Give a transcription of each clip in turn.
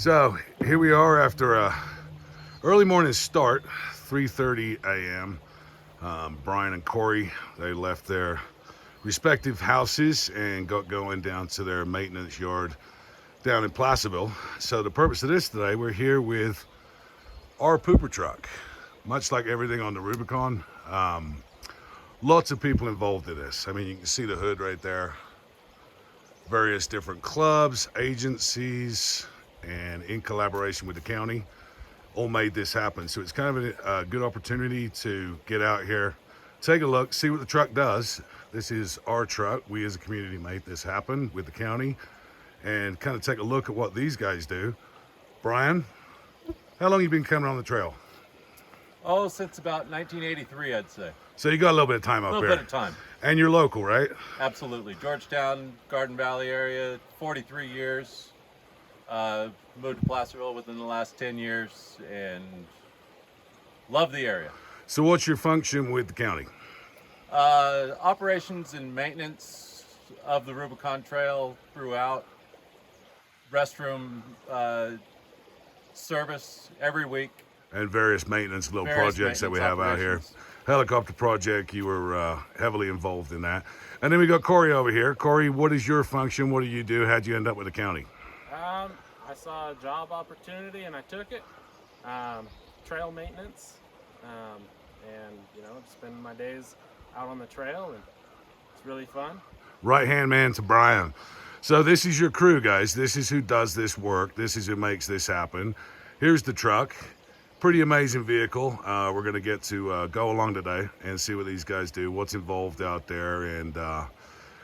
So here we are after a early morning start, 3:30 a.m. Brian and Corey, they left their respective houses and got going down to their maintenance yard down in Placerville. So the purpose of this today, we're here with our pooper truck. Much like everything on the Rubicon, lots of people involved in this. I mean, you can see the hood right there. Various different clubs, agencies, and in collaboration with the county, all made this happen. So it's kind of a good opportunity to get out here, take a look, see what the truck does. This is our truck. We as a community made this happen with the county, and kind of take a look at what these guys do. Brian, how long have you been coming on the trail? Oh, since about 1983, I'd say. So you got a little bit of time up here. A little bit of time. And you're local, right? Absolutely. Georgetown, Garden Valley area, 43 years. Moved to Placerville within the last 10 years and love the area. So what's your function with the county? Operations and maintenance of the Rubicon Trail throughout. Restroom service every week. And various maintenance projects that we have out here. Helicopter project, you were heavily involved in that. And then we got Corey over here. Corey, what is your function? What do you do? How'd you end up with the county? I saw a job opportunity and I took it. Trail maintenance, and spending my days out on the trail, and it's really fun. Right hand man to Brian. So this is your crew, guys. This is who does this work. This is who makes this happen. Here's the truck. Pretty amazing vehicle. We're going to get to go along today and see what these guys do, what's involved out there, and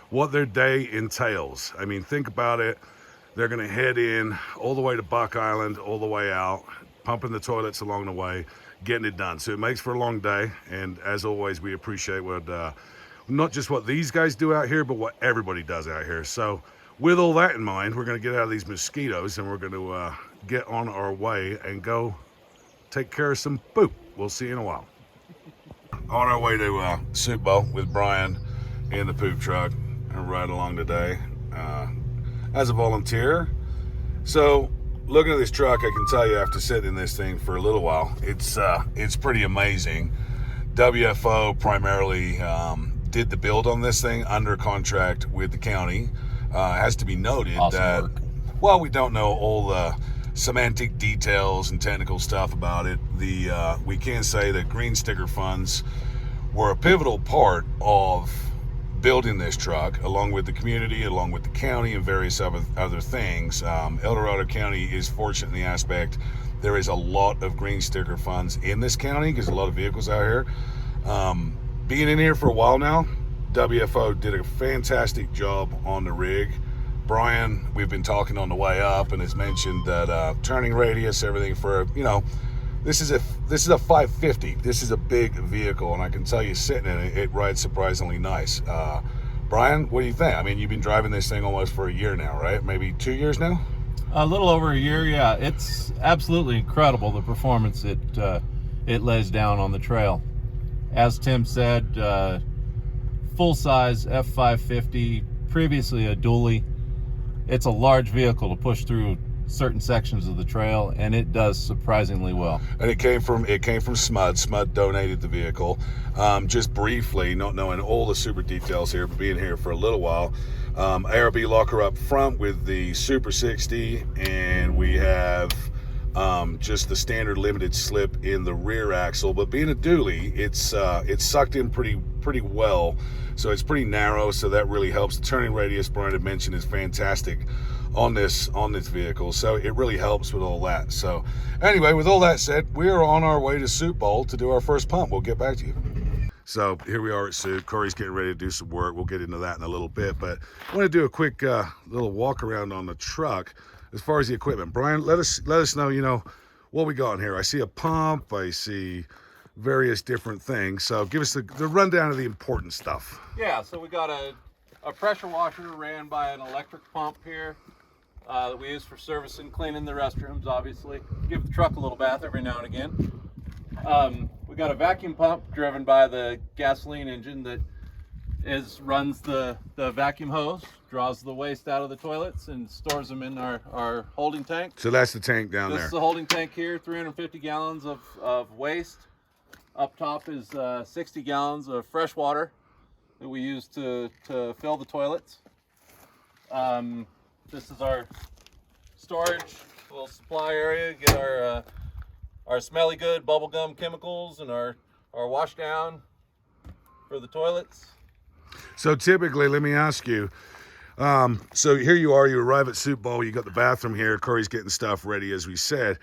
what their day entails. I mean, think about it. They're going to head in all the way to Buck Island, all the way out, pumping the toilets along the way, getting it done. So it makes for a long day. And as always, we appreciate what not just what these guys do out here, but what everybody does out here. So with all that in mind, we're going to get out of these mosquitoes and we're going to get on our way and go take care of some poop. We'll see you in a while. On our way to Soup Bowl with Brian in the poop truck and ride along today as a volunteer. So looking at this truck, I can tell you after sitting in this thing for a little while, it's pretty amazing. WFO primarily did the build on this thing under contract with the county. Has to be noted awesome that work. While we don't know all the semantic details and technical stuff about it, we can say that green sticker funds were a pivotal part of building this truck, along with the community, along with the county, and various other things. El Dorado County is fortunate in the aspect there is a lot of green sticker funds in this county because a lot of vehicles out here. Being in here for a while now, WFO did a fantastic job on the rig. Brian, we've been talking on the way up, and has mentioned that turning radius, everything for, this is a 550. This is a big vehicle, and I can tell you, sitting in it, it rides surprisingly nice. Brian, what do you think? I mean, you've been driving this thing almost for a year now, right? Maybe 2 years now? A little over a year, yeah. It's absolutely incredible, the performance it lays down on the trail. As Tim said, full-size F550, previously a dually. It's a large vehicle to push through certain sections of the trail, and it does surprisingly well. And it came from Smud. Smud donated the vehicle. Just briefly, not knowing all the super details here, but being here for a little while, ARB locker up front with the Super 60, and we have just the standard limited slip in the rear axle. But being a dually, it's sucked in pretty well, so it's pretty narrow, so that really helps. The turning radius, Brian had mentioned, is fantastic on this vehicle, so it really helps with all that. So anyway, with all that said, we are on our way to Soup Bowl to do our first pump. We'll get back to you. So here we are at Soup. Corey's getting ready to do some work. We'll get into that in a little bit, but I want to do a quick little walk around on the truck as far as the equipment. Brian, let us know, what we got in here. I see a pump, I see various different things. So give us the rundown of the important stuff. Yeah, so we got a pressure washer ran by an electric pump here that we use for servicing, cleaning the restrooms, obviously. Give the truck a little bath every now and again. We got a vacuum pump driven by the gasoline engine that runs the vacuum hose, draws the waste out of the toilets, and stores them in our holding tank. So that's the tank down This there. is the holding tank here, 350 gallons of waste. Up top is 60 gallons of fresh water that we use to fill the toilets. This is our storage, little supply area. Get our smelly good bubblegum chemicals and our wash down for the toilets. So typically, let me ask you, so here you are, you arrive at Soup Bowl, you got the bathroom here, Corey's getting stuff ready, as we said.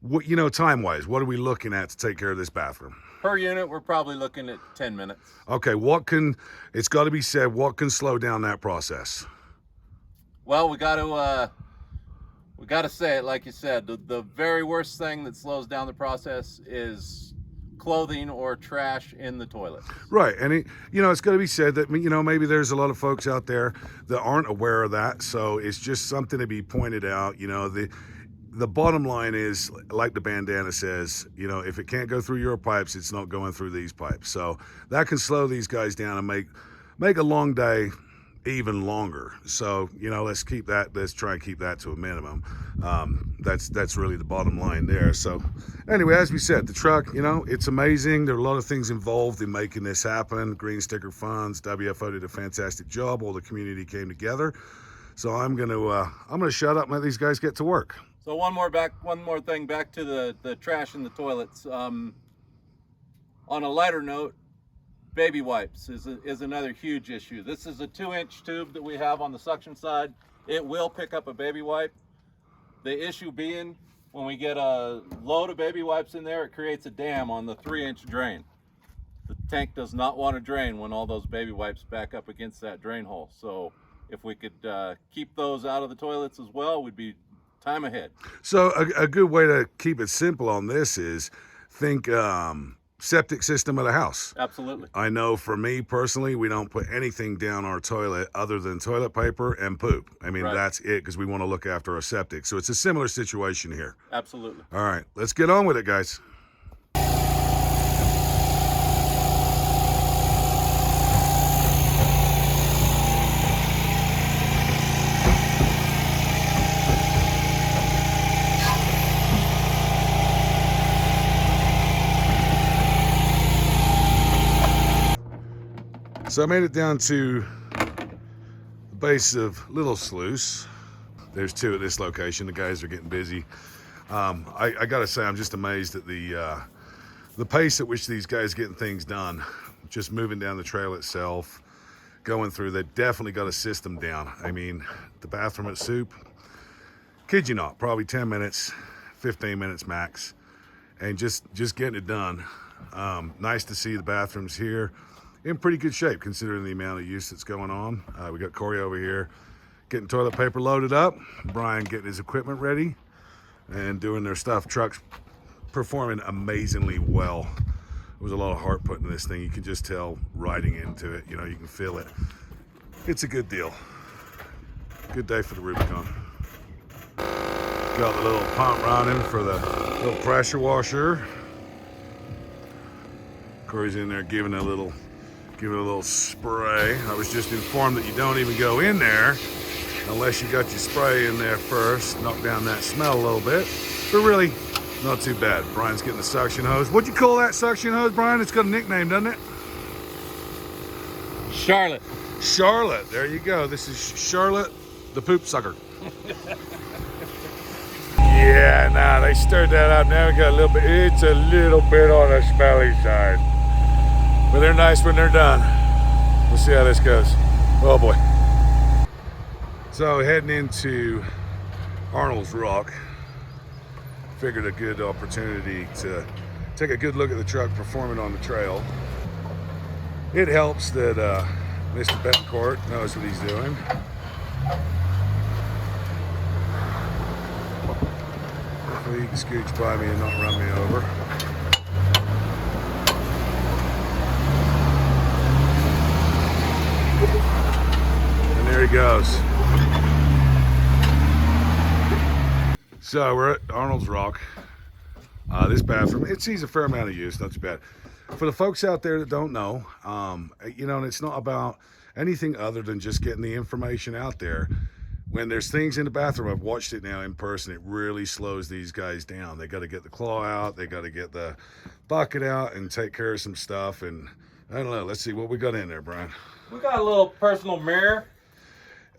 What, time-wise, what are we looking at to take care of this bathroom? Per unit, we're probably looking at 10 minutes. Okay, it's got to be said, what can slow down that process? Well, we got to say it like you said. The very worst thing that slows down the process is clothing or trash in the toilet. Right, and it's got to be said that maybe there's a lot of folks out there that aren't aware of that, so it's just something to be pointed out. The bottom line is, like the bandana says, if it can't go through your pipes, it's not going through these pipes. So that can slow these guys down and make a long day even longer. So let's try and keep that to a minimum. That's really the bottom line there. So anyway, as we said, the truck, it's amazing. There are a lot of things involved in making this happen. Green Sticker Funds, WFO did a fantastic job. All the community came together. So I'm gonna shut up and let these guys get to work. So one more thing back to the trash in the toilets. On a lighter note, baby wipes is another huge issue. This is a 2-inch tube that we have on the suction side. It will pick up a baby wipe. The issue being, when we get a load of baby wipes in there, it creates a dam on the 3-inch drain. The tank does not want to drain when all those baby wipes back up against that drain hole. So if we could keep those out of the toilets as well, we'd be time ahead. So a good way to keep it simple on this is think septic system of the house. Absolutely. I know for me personally, we don't put anything down our toilet other than toilet paper and poop. I mean, Right. That's it, because we want to look after our septic. So it's a similar situation here. Absolutely. All right, let's get on with it, guys. So I made it down to the base of Little Sluice. There's 2 at this location. The guys are getting busy. I gotta say, I'm just amazed at the pace at which these guys are getting things done. Just moving down the trail itself, going through. They've definitely got a system down. I mean, the bathroom at Soup, kid you not, probably 10 minutes, 15 minutes max, and just getting it done. Nice to see the bathrooms here in pretty good shape considering the amount of use that's going on. We got Corey over here getting toilet paper loaded up, Brian getting his equipment ready and doing their stuff. Truck's performing amazingly well. There was a lot of heart put in this thing. You can just tell riding into it, you can feel it. It's a good deal. Good day for the Rubicon. Got the little pump running for the little pressure washer. Corey's in there giving it a little spray. I was just informed that you don't even go in there unless you got your spray in there first. Knock down that smell a little bit. But really, not too bad. Brian's getting the suction hose. What'd you call that suction hose, Brian? It's got a nickname, doesn't it? Charlotte. Charlotte. There you go. This is Charlotte, the poop sucker. Yeah, nah, they stirred that up. Now we got it's a little bit on the smelly side. But they're nice when they're done. We'll see how this goes. Oh boy. So heading into Arnolds Rock. Figured a good opportunity to take a good look at the truck performing on the trail. It helps that Mr. Betancourt knows what he's doing. Hopefully he can scooch by me and not run me over. And there he goes. So we're at Arnolds Rock. This bathroom, it sees a fair amount of use, not too bad. for the folks out there that don't know, you know, and it's not about anything other than just getting the information out there. When there's things in the bathroom, I've watched it now in person, it really slows these guys down. They got to get the claw out, they got to get the bucket out and take care of some stuff. And I don't know, let's see what we got in there, Brian. We got a little personal mirror,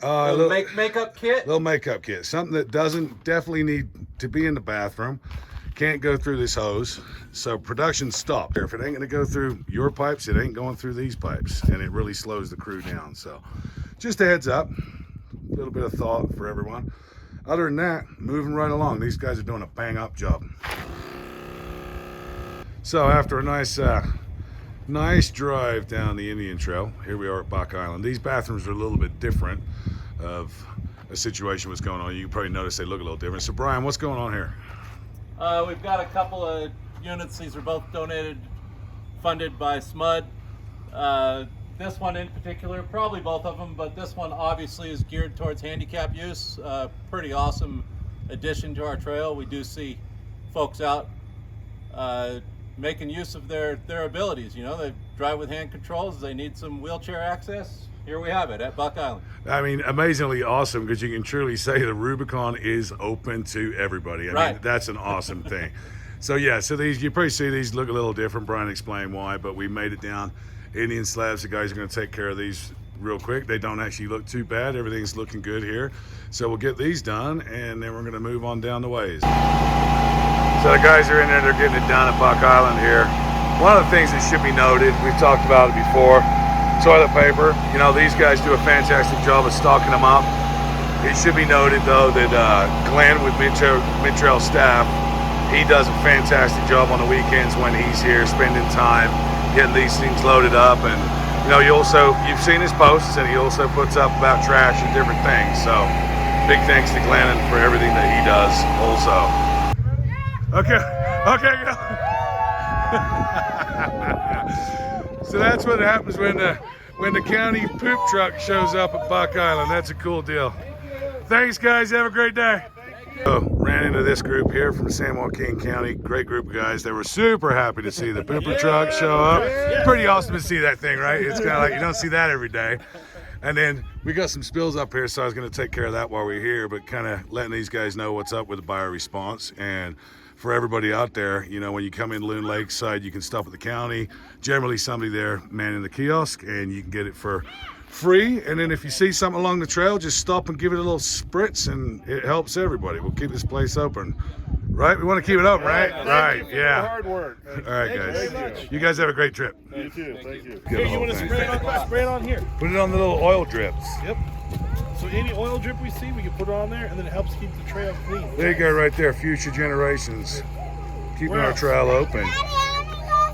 A makeup kit. little makeup kit, something that doesn't definitely need to be in the bathroom. Can't go through this hose, so production stopped. If it ain't gonna go through your pipes, it ain't going through these pipes, and it really slows the crew down. So just a heads up, a little bit of thought for everyone. Other than that, moving right along. These guys are doing a bang up job. So after a nice drive down the Indian Trail, here we are at Buck Island. These bathrooms are a little bit different of a situation what's going on. You can probably notice they look a little different. So Brian, what's going on here? We've got a couple of units. These are both donated, funded by SMUD. This one in particular, probably both of them, but this one obviously is geared towards handicap use. Pretty awesome addition to our trail. We do see folks out making use of their abilities. You know, they drive with hand controls. They need some wheelchair access. Here we have it at Buck Island. I mean, amazingly awesome, because you can truly say the Rubicon is open to everybody. I mean, that's an awesome thing. So yeah, so these, you probably see these look a little different. Brian explained why, but we made it down. Indian slabs, the guys are going to take care of these real quick. They don't actually look too bad. Everything's looking good here. So we'll get these done, and then we're going to move on down the ways. So the guys are in there, they're getting it done at Buck Island here. One of the things that should be noted, we've talked about it before, toilet paper. You know, these guys do a fantastic job of stocking them up. It should be noted though that Glenn with Mid-Trail staff, he does a fantastic job on the weekends when he's here spending time getting these things loaded up. And you know, you've seen his posts, and he also puts up about trash and different things. So big thanks to Glenn for everything that he does also. Okay, go. So that's what happens when the county poop truck shows up at Buck Island. That's a cool deal. Thanks, guys. Have a great day. So, ran into this group here from San Joaquin County. Great group of guys. They were super happy to see the pooper truck show up. Pretty awesome to see that thing, right? It's kind of like you don't see that every day. And then we got some spills up here, so I was going to take care of that while we're here, but kind of letting these guys know what's up with the bio response. And for everybody out there, you know, when you come in Loon Lakeside, you can stop at the county. Generally somebody there manning the kiosk, and you can get it for free. And then if you see something along the trail, just stop and give it a little spritz, and it helps everybody. We'll keep this place open, right? We want to keep it open, right? Right, yeah. Hard work. All right, guys. You guys have a great trip. You too. Thank you. Here, you want to spray it on here? Put it on the little oil drips. Yep. So any oil drip we see, we can put it on there, and then it helps keep the trail clean. There you go, right there. Future generations. Keeping our trail open.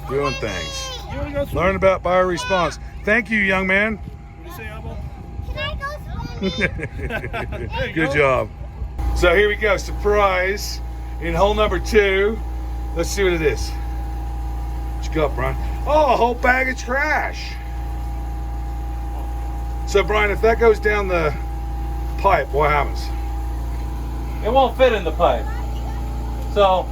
Doing things. Learn about bio response. Thank you, young man. What do you say, Abel? Can I go? Good job. So here we go. Surprise in hole number 2. Let's see what it is. What you got, Brian? Oh, a whole bag of trash. So, Brian, if that goes down the pipe, what happens? It won't fit in the pipe. So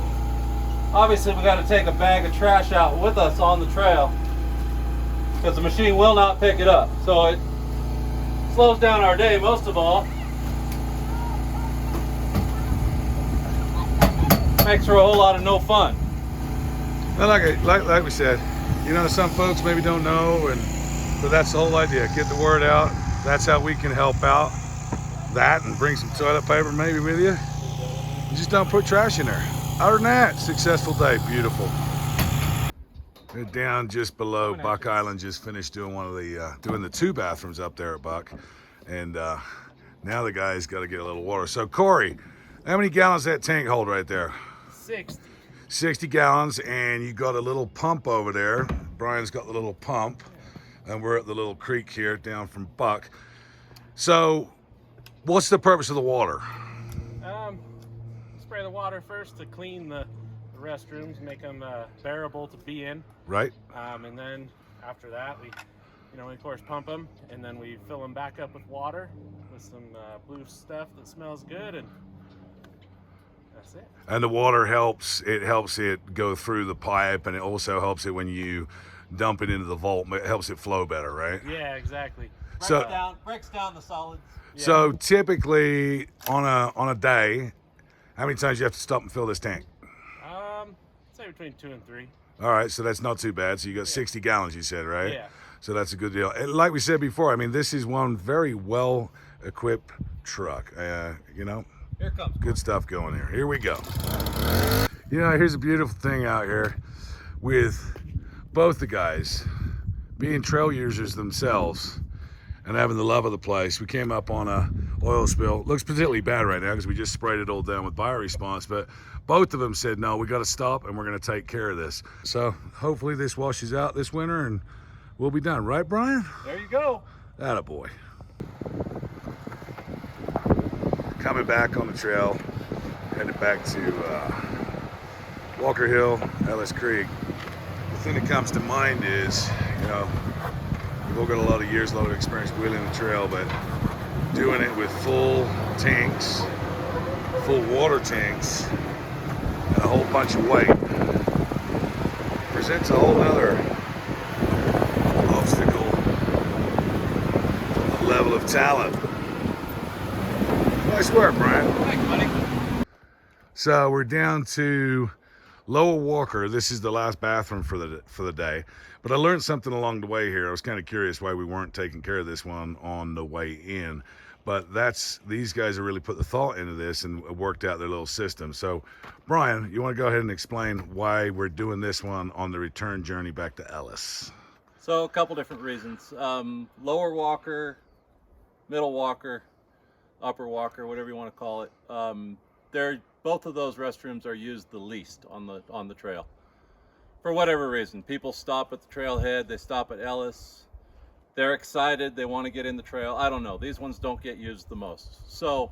obviously we got to take a bag of trash out with us on the trail, because the machine will not pick it up. So it slows down our day most of all. Makes for a whole lot of no fun. Well, like we said, you know, some folks maybe don't know, but that's the whole idea. Get the word out. That's how we can help out. That, and bring some toilet paper maybe with you. You just don't put trash in there. Other than that, successful day. Beautiful. We're down just below Buck Island. Just finished doing doing the 2 bathrooms up there at Buck, and now the guys got to get a little water. So Corey, how many gallons does that tank hold right there? 60 gallons, and you got a little pump over there. Brian's got the little pump, and we're at the little creek here down from Buck. So what's the purpose of the water? Spray the water first to clean the restrooms, make them bearable to be in. Right. And then after that, we of course pump them, and then we fill them back up with water with some blue stuff that smells good, and That's it. And the water helps it go through the pipe, and it also helps it when you dump it into the vault. It helps it flow better, right? Yeah, exactly. So breaks down the solids. Yeah. So typically on a day, how many times you have to stop and fill this tank? Say between 2 and 3. All right, so that's not too bad. So you got 60 gallons, you said, right? Yeah. So that's a good deal. And like we said before, I mean, this is one very well equipped truck. You know, Here it comes. good stuff going here. Here we go. You know, here's a beautiful thing out here with both the guys being trail users themselves and having the love of the place. We came up on a oil spill. Looks particularly bad right now because we just sprayed it all down with bioresponse, but both of them said, no, we got to stop and we're going to take care of this. So hopefully this washes out this winter and we'll be done. Right, Brian? There you go. Attaboy. Coming back on the trail, headed back to Walker Hill, Ellis Creek. The thing that comes to mind is, you know, we've all got a lot of years, a lot of experience wheeling the trail, but doing it with full tanks, full water tanks, and a whole bunch of weight presents a whole nother obstacle, a level of talent. Nice work, Brian. Thanks, buddy. So we're down to Lower Walker. This is the last bathroom for the day. But I learned something along the way here. I was kind of curious why we weren't taking care of this one on the way in. But these guys have really put the thought into this and worked out their little system. So, Brian, you want to go ahead and explain why we're doing this one on the return journey back to Ellis? So a couple different reasons. Lower Walker, Middle Walker, Upper Walker, whatever you want to call it. Both of those restrooms are used the least on the trail. For whatever reason, people stop at the trailhead, they stop at Ellis. They're excited, they want to get in the trail. I don't know, these ones don't get used the most. So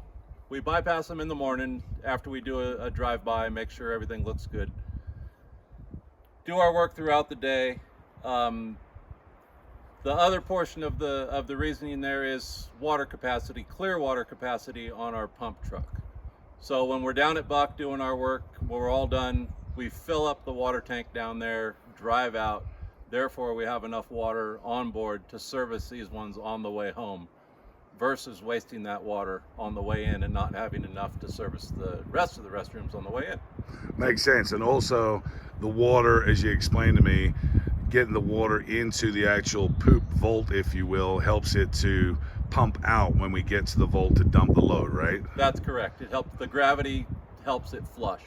we bypass them in the morning after we do a drive-by, make sure everything looks good. Do our work throughout the day. The other portion of the reasoning there is water capacity, clear water capacity on our pump truck. So when we're down at Buck doing our work, when we're all done, we fill up the water tank down there, drive out. Therefore, we have enough water on board to service these ones on the way home versus wasting that water on the way in and not having enough to service the rest of the restrooms on the way in. Makes sense. And also the water, as you explained to me, getting the water into the actual poop vault, if you will, helps it to pump out when we get to the vault to dump the load, right? That's correct. It helps, the gravity helps it flush.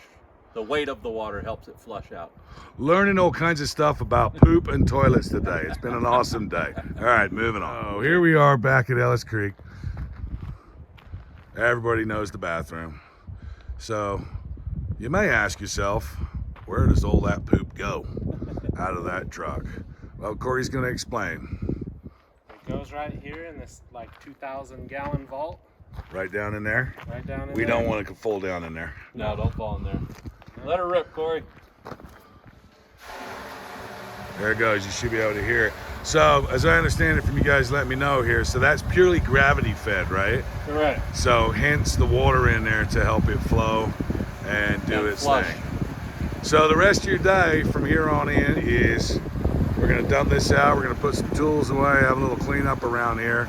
The weight of the water helps it flush out. Learning all kinds of stuff about poop and toilets today. It's been an awesome day. All right, moving on. Oh, here we are back at Ellis Creek. Everybody knows the bathroom. So you may ask yourself, where does all that poop go out of that truck? Well, Corey's going to explain. It goes right here in this like 2,000 gallon vault. Right down in there? Right down in there. We don't want it to fall down in there. No, don't fall in there. Let her rip, Corey. There it goes. You should be able to hear it. So, as I understand it from you guys, let me know here. So that's purely gravity fed, right? Correct. So hence the water in there to help it flow and do its flush. thing. So the rest of your day from here on in is we're going to dump this out. We're going to put some tools away, have a little cleanup around here.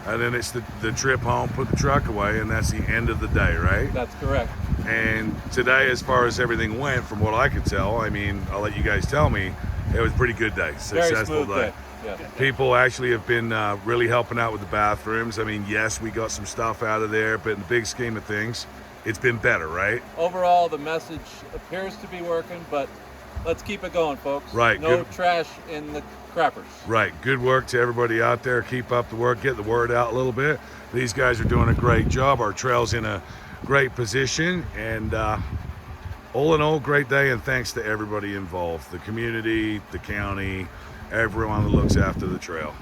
And then it's the trip home, put the truck away, and that's the end of the day, right? That's correct. And today, as far as everything went, from what I could tell, I mean, I'll let you guys tell me, it was a pretty good day, successful Very smooth day. Yeah. People actually have been really helping out with the bathrooms. I mean, yes, we got some stuff out of there, but in the big scheme of things, it's been better, right? Overall, the message appears to be working, but let's keep it going, folks. Right, No good. trash in the crappers. Right. Good work to everybody out there. Keep up the work. Get the word out a little bit. These guys are doing a great job. Our trail's in a great position. And all in all, great day. And thanks to everybody involved. The community, the county, everyone that looks after the trail.